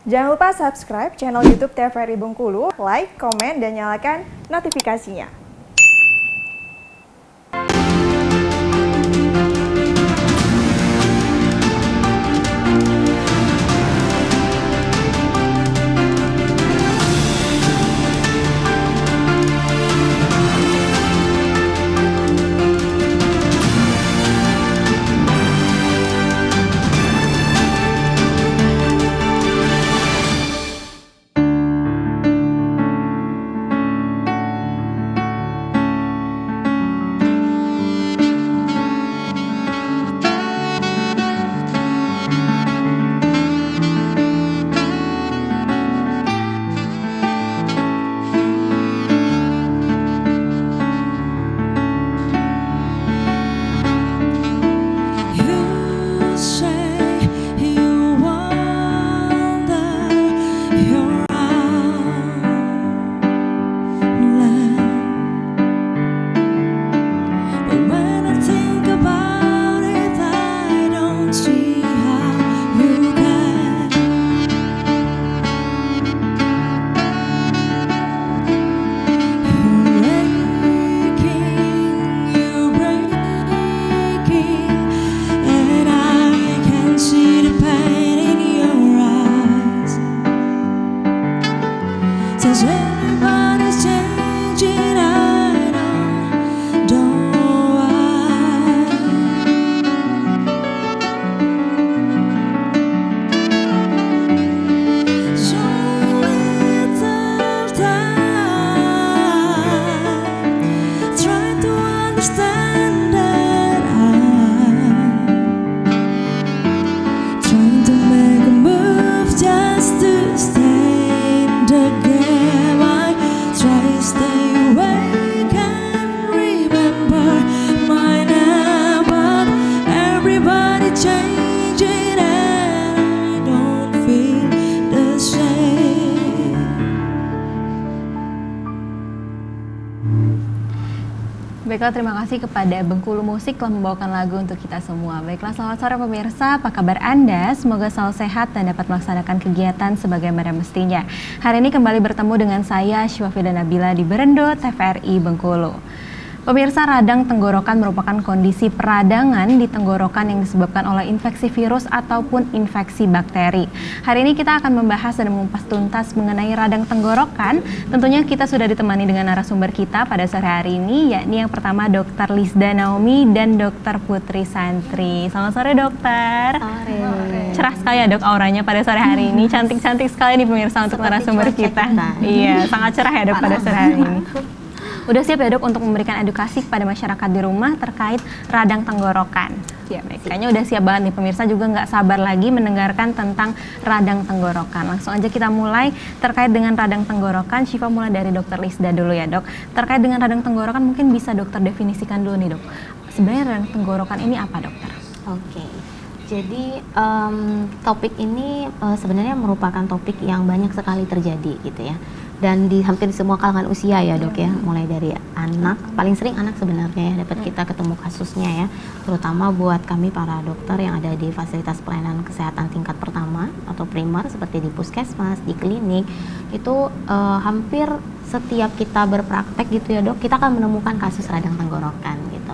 Jangan lupa subscribe channel YouTube TVRI Bengkulu, like, komen, dan nyalakan notifikasinya. Everybody's changing, I don't know why. So little time, try to understand that I'm trying to make a move just to stay in the game. Stay awake and remember my name, but everybody changing and I don't feel the same. Baiklah, terima kasih kepada Bengkulu Musik telah membawakan lagu untuk kita semua. Baiklah, selamat sore pemirsa, apa kabar Anda? Semoga selalu sehat dan dapat melaksanakan kegiatan sebagaimana mestinya. Hari ini kembali bertemu dengan saya, Syuafida Nabila di Berendo, TVRI Bengkulu. Pemirsa, radang tenggorokan merupakan kondisi peradangan di tenggorokan yang disebabkan oleh infeksi virus ataupun infeksi bakteri. Hari ini kita akan membahas dan mengupas tuntas mengenai radang tenggorokan. Tentunya kita sudah ditemani dengan narasumber kita pada sore hari ini, yakni yang pertama Dr. Lisda Naomi dan Dr. Putri Santri. Selamat sore dokter. Sore. Cerah sekali ya dok auranya pada sore hari ini. Cantik-cantik sekali nih pemirsa untuk narasumber kita. Iya, sangat cerah ya dok pada sore hari ini. Udah siap ya dok untuk memberikan edukasi kepada masyarakat di rumah terkait radang tenggorokan? Ya baik, kayaknya udah siap banget nih pemirsa, juga nggak sabar lagi mendengarkan tentang radang tenggorokan. Langsung aja kita mulai terkait dengan radang tenggorokan. Syifa mulai dari dokter Lisda dulu ya dok. Terkait dengan radang tenggorokan mungkin bisa dokter definisikan dulu nih dok. Sebenarnya radang tenggorokan ini apa dokter? Oke. Jadi topik ini sebenarnya merupakan topik yang banyak sekali terjadi gitu ya. Dan di hampir semua kalangan usia ya dok ya, mulai dari anak, paling sering anak sebenarnya ya dapat kita ketemu kasusnya ya, terutama buat kami para dokter yang ada di fasilitas pelayanan kesehatan tingkat pertama atau primer seperti di puskesmas, di klinik, itu hampir setiap kita berpraktek gitu ya dok, kita akan menemukan kasus radang tenggorokan gitu.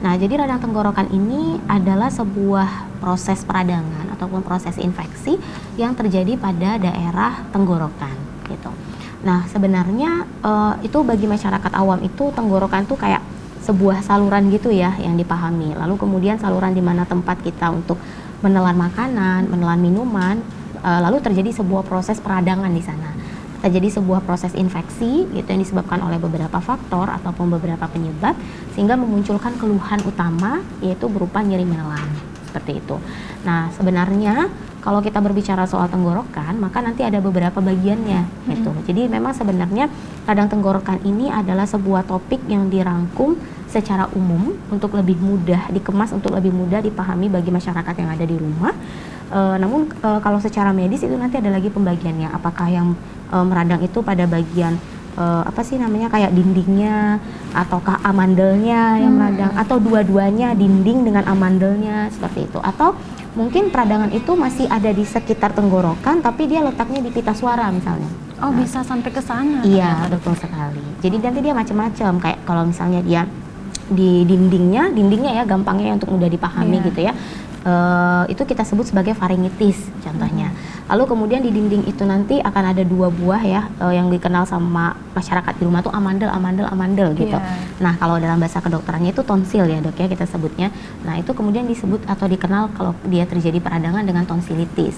Nah, jadi radang tenggorokan ini adalah sebuah proses peradangan ataupun proses infeksi yang terjadi pada daerah tenggorokan gitu. Nah, sebenarnya itu bagi masyarakat awam itu tenggorokan tuh kayak sebuah saluran gitu ya yang dipahami. Lalu kemudian saluran di mana tempat kita untuk menelan makanan, menelan minuman, lalu terjadi sebuah proses peradangan di sana. Terjadi sebuah proses infeksi gitu yang disebabkan oleh beberapa faktor ataupun beberapa penyebab sehingga memunculkan keluhan utama yaitu berupa nyeri menelan seperti itu. Nah, sebenarnya kalau kita berbicara soal tenggorokan, maka nanti ada beberapa bagiannya gitu. Jadi memang sebenarnya radang tenggorokan ini adalah sebuah topik yang dirangkum secara umum untuk lebih mudah dikemas, untuk lebih mudah dipahami bagi masyarakat yang ada di rumah. Namun kalau secara medis itu nanti ada lagi pembagiannya. Apakah yang meradang itu pada bagian apa sih namanya kayak dindingnya ataukah amandelnya yang meradang atau dua-duanya dinding dengan amandelnya seperti itu, atau Mungkin peradangan itu masih ada di sekitar tenggorokan, tapi dia letaknya di pita suara misalnya. Oh, bisa sampai ke sana. Iya, betul sekali. Jadi nanti dia macam-macam, kayak kalau misalnya dia di dindingnya ya, gampangnya untuk mudah dipahami gitu ya. Itu kita sebut sebagai faringitis contohnya. Lalu kemudian di dinding itu nanti akan ada 2 buah ya, yang dikenal sama masyarakat di rumah tuh amandel gitu. Nah, kalau dalam bahasa kedokterannya itu tonsil ya dok ya kita sebutnya. Nah, itu kemudian disebut atau dikenal kalau dia terjadi peradangan dengan tonsilitis.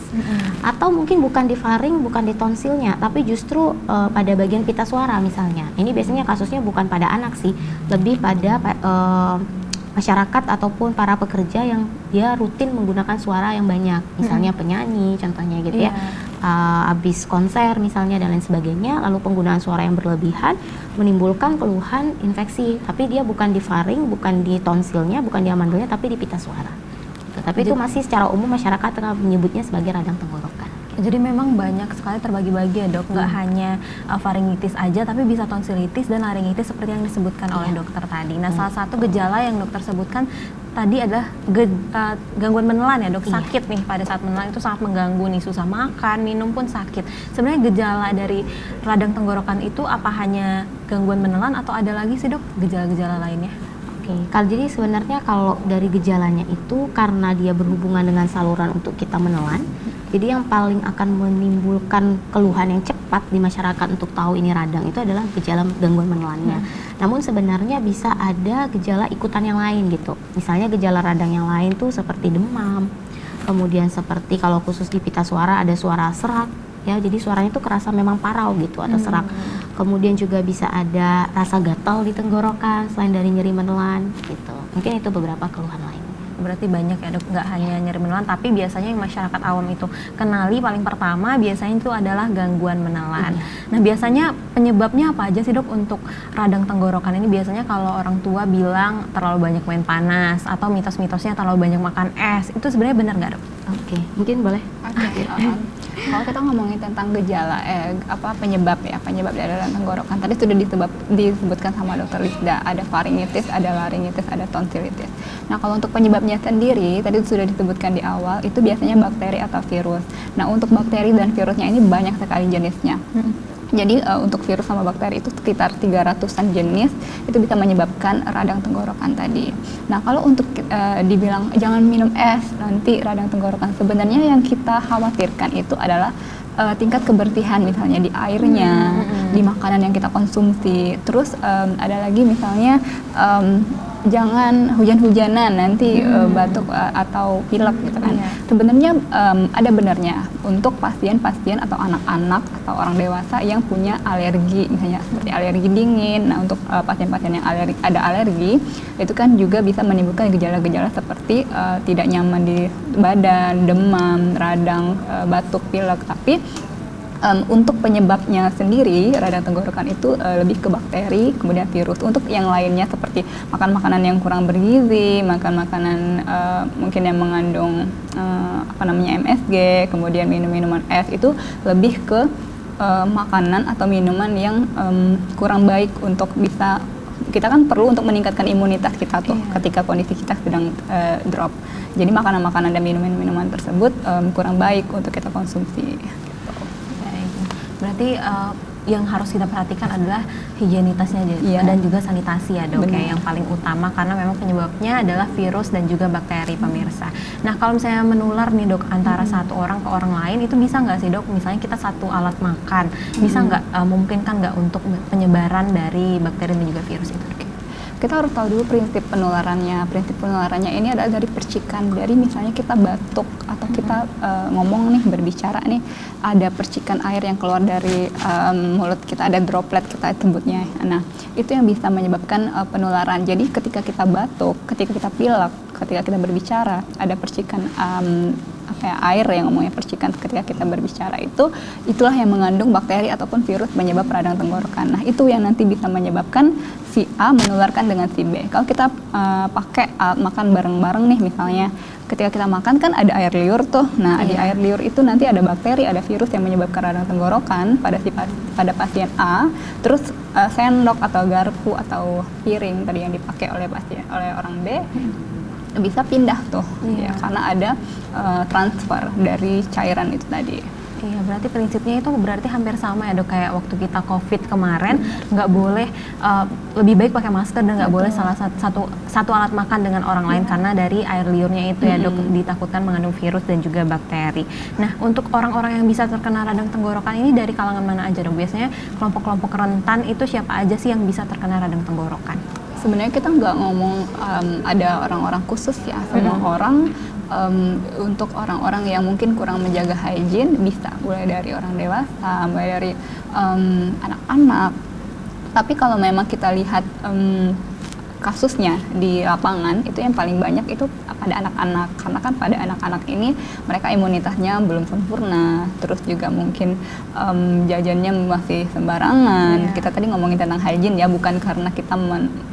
Atau mungkin bukan di faring, bukan di tonsilnya, tapi justru pada bagian pita suara misalnya. Ini biasanya kasusnya bukan pada anak sih, lebih pada masyarakat ataupun para pekerja yang dia rutin menggunakan suara yang banyak, misalnya penyanyi contohnya gitu ya, habis konser misalnya dan lain sebagainya, lalu penggunaan suara yang berlebihan menimbulkan keluhan infeksi, tapi dia bukan di faring, bukan di tonsilnya, bukan di amandelnya, tapi di pita suara gitu. Tapi itu masih secara umum masyarakat menyebutnya sebagai radang tenggorokan. Jadi memang banyak sekali terbagi-bagi ya dok, nggak hanya faringitis aja, tapi bisa tonsilitis dan laringitis seperti yang disebutkan oleh dokter tadi. Nah, salah satu gejala yang dokter sebutkan tadi adalah gangguan menelan ya dok, sakit nih pada saat menelan itu sangat mengganggu nih, susah makan, minum pun sakit. Sebenarnya gejala dari radang tenggorokan itu apa hanya gangguan menelan atau ada lagi sih dok gejala-gejala lainnya? Oke, jadi sebenarnya kalau dari gejalanya itu karena dia berhubungan dengan saluran untuk kita menelan, jadi yang paling akan menimbulkan keluhan yang cepat di masyarakat untuk tahu ini radang itu adalah gejala gangguan menelannya. Namun sebenarnya bisa ada gejala ikutan yang lain gitu. Misalnya gejala radang yang lain tuh seperti demam, kemudian seperti kalau khusus di pita suara ada suara serak, ya jadi suaranya tuh kerasa memang parau gitu atau serak. Kemudian juga bisa ada rasa gatal di tenggorokan selain dari nyeri menelan gitu. Mungkin itu beberapa keluhan lain. Berarti banyak ya dok, nggak hanya nyeri menelan, tapi biasanya yang masyarakat awam itu kenali paling pertama biasanya itu adalah gangguan menelan. Nah, biasanya penyebabnya apa aja sih dok untuk radang tenggorokan ini? Biasanya kalau orang tua bilang terlalu banyak main panas atau mitos-mitosnya terlalu banyak makan es, itu sebenarnya benar nggak dok? Oke, mungkin boleh. Kalau kita ngomongin tentang gejala penyebab dari radang tenggorokan tadi sudah disebutkan sama dokter Lisda, ada faringitis, ada laringitis, ada tonsilitis. Nah, kalau untuk penyebabnya sendiri tadi sudah disebutkan di awal, itu biasanya bakteri atau virus. Nah, untuk bakteri dan virusnya ini banyak sekali jenisnya. Jadi untuk virus sama bakteri itu sekitar 300-an jenis itu bisa menyebabkan radang tenggorokan tadi. Nah, kalau untuk dibilang jangan minum es nanti radang tenggorokan, sebenarnya yang kita khawatirkan itu adalah tingkat kebersihan misalnya di airnya, di makanan yang kita konsumsi. Terus ada lagi misalnya jangan hujan-hujanan nanti batuk atau pilek gitu kan. Sebenarnya ada benarnya untuk pasien-pasien atau anak-anak atau orang dewasa yang punya alergi misalnya seperti alergi dingin. Nah, untuk pasien-pasien yang ada alergi itu kan juga bisa menimbulkan gejala-gejala seperti tidak nyaman di badan, demam, radang, batuk, pilek. Tapi untuk penyebabnya sendiri radang tenggorokan itu lebih ke bakteri, kemudian virus. Untuk yang lainnya seperti makan makanan yang kurang bergizi, makan makanan mungkin yang mengandung MSG, kemudian minum minuman es, itu lebih ke makanan atau minuman yang kurang baik untuk bisa, kita kan perlu untuk meningkatkan imunitas kita tuh ketika kondisi kita sedang drop. Jadi makanan-makanan dan minuman-minuman tersebut kurang baik untuk kita konsumsi. Berarti yang harus kita perhatikan adalah higienitasnya dan juga sanitasi ya dok, ya, yang paling utama karena memang penyebabnya adalah virus dan juga bakteri pemirsa. Nah, kalau misalnya menular nih dok antara satu orang ke orang lain, itu bisa nggak sih dok? Misalnya kita satu alat makan, bisa nggak memungkinkan nggak untuk penyebaran dari bakteri dan juga virus itu? Kita harus tahu dulu prinsip penularannya. Prinsip penularannya ini adalah dari percikan. Dari misalnya kita batuk atau kita ngomong nih, berbicara nih, ada percikan air yang keluar dari mulut kita, ada droplet kita sebutnya. Nah, itu yang bisa menyebabkan penularan. Jadi ketika kita batuk, ketika kita pilek, ketika kita berbicara, ada percikan air yang ngomongnya percikan ketika kita berbicara, itulah yang mengandung bakteri ataupun virus penyebab radang tenggorokan. Nah, itu yang nanti bisa menyebabkan si A menularkan dengan si B. Kalau kita pakai alat makan bareng-bareng nih misalnya, ketika kita makan kan ada air liur tuh. Nah, di air liur itu nanti ada bakteri, ada virus yang menyebabkan radang tenggorokan pada pasien A. Terus sendok atau garpu atau piring tadi yang dipakai oleh orang B, bisa pindah tuh, Iya. ya, karena ada transfer dari cairan itu tadi. Iya, berarti prinsipnya itu berarti hampir sama ya dok, kayak waktu kita COVID kemarin nggak boleh, lebih baik pakai masker dan nggak boleh salah satu alat makan dengan orang lain karena dari air liurnya itu ya dok ditakutkan mengandung virus dan juga bakteri. Nah, untuk orang-orang yang bisa terkena radang tenggorokan ini dari kalangan mana aja dok? Biasanya kelompok-kelompok rentan itu siapa aja sih yang bisa terkena radang tenggorokan? Sebenarnya kita nggak ngomong ada orang-orang khusus ya, semua orang. Untuk orang-orang yang mungkin kurang menjaga hygiene bisa, mulai dari orang dewasa, mulai dari anak-anak. Tapi kalau memang kita lihat kasusnya di lapangan, itu yang paling banyak itu pada anak-anak, karena kan pada anak-anak ini mereka imunitasnya belum sempurna, terus juga mungkin jajannya masih sembarangan. Kita tadi ngomongin tentang hygiene ya, bukan karena kita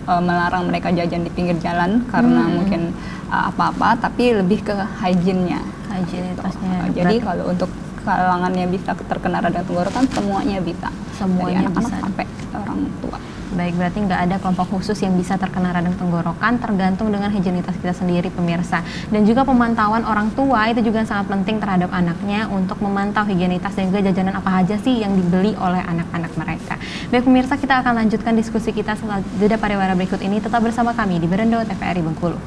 melarang mereka jajan di pinggir jalan karena mungkin apa-apa, tapi lebih ke hygiene-nya. Higienitasnya. Jadi kalau untuk kalangannya bisa terkena radang tenggorokan, semuanya bisa. Semuanya dari anak-anak bisa. sampai orang tua. Baik, berarti nggak ada kelompok khusus yang bisa terkena radang tenggorokan, tergantung dengan higienitas kita sendiri pemirsa. Dan juga pemantauan orang tua itu juga sangat penting terhadap anaknya untuk memantau higienitas dan juga jajanan apa aja sih yang dibeli oleh anak-anak mereka. Baik pemirsa, kita akan lanjutkan diskusi kita setelah jeda pariwara berikut ini. Tetap bersama kami di Berendo TVRI Bengkulu.